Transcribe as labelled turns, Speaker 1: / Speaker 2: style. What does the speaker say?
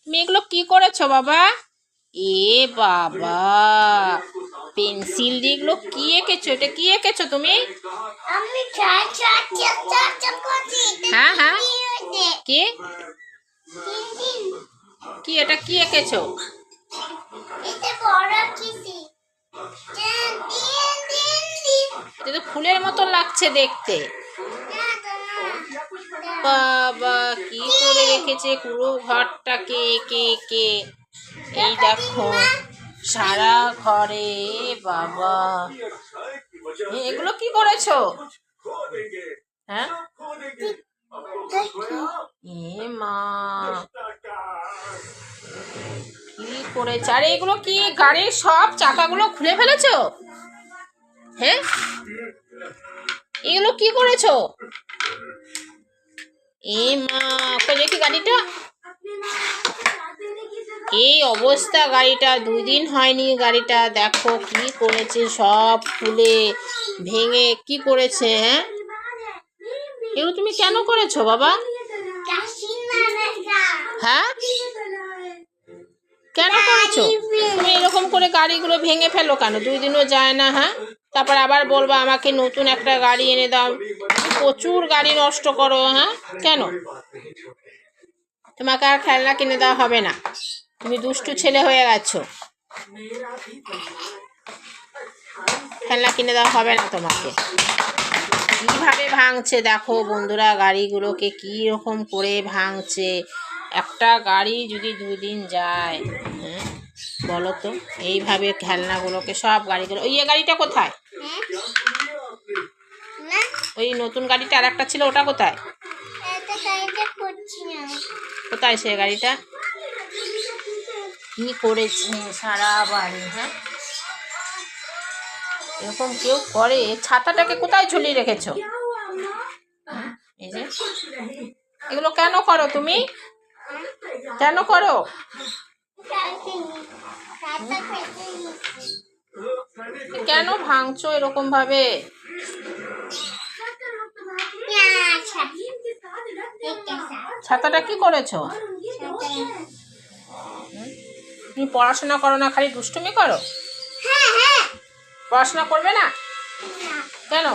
Speaker 1: তুমি এগুলো কি করেছো বাবা? এ বাবা, পেন্সিল দিয়ে এগুলো কি এঁকেছো? এটা কি এঁকেছো তুমি? হ্যাঁ হ্যাঁ, কি কি এটা কি এঁকেছো? এটা তো ফুলের মতন লাগছে দেখতে। বাবা, কি করে রেখেছে পুরো ঘরটাকে এঁকে এঁকে। এই দেখো সারা ঘরে। বাবা, এগুলো কি করেছো? হ্যাঁ, এ মা, কি করেছে? আরে এগুলো কি গাড়ির সব চাকাগুলো খুলে ফেলেছো? হ্যাঁ, এগুলো কি করেছো? এ মা, দেখি গাড়িটা, এই অবস্থা গাড়িটা, 2 দিন হয়নি গাড়িটা, দেখো কি করেছে, সব খুলে ভেঙে কি করেছে। হ্যাঁ, এগুলো তুমি কেন করেছো বাবা? হ্যাঁ, কেন করেছো তুমি এরকম করে? গাড়িগুলো ভেঙে ফেলো কেন? 2 দিনও যায় না। হ্যাঁ, তারপর আবার বলবো আমাকে নতুন একটা গাড়ি এনে দাও। প্রচুর গাড়ি নষ্ট করো। হ্যাঁ, কেন? তোমাকে আর খেলনা কিনে দেওয়া হবে না, তুমি দুষ্টু ছেলে হয়ে গেছো। খেলনা কিনে দেওয়া হবে না তোমাকে। কিভাবে ভাঙছে দেখো বন্ধুরা, গাড়িগুলোকে কি রকম করে ভাঙছে। একটা গাড়ি যদি 2 দিন যায়, হ্যাঁ বলো তো, এইভাবে খেলনাগুলোকে সব গাড়িগুলো। ওই গাড়িটা কোথায়? ওই নতুন গাড়িটা আর একটা ছিল, ওটা কোথায়? কোথায় সে গাড়িটা? কি করেছে সারা বাড়ি। হ্যাঁ, এরকম কেউ করে? ছাতাটাকে কোথায় ঝুলিয়ে রেখেছো? এই যে, এগুলো কেন করো তুমি? কেন করো? কেন ভাঙছো এরকম ভাবে? ছাতাটা কি করেছো? তুমি পড়াশোনা করো না, খালি দুষ্টুমি করো? পড়াশোনা করবে না কেন?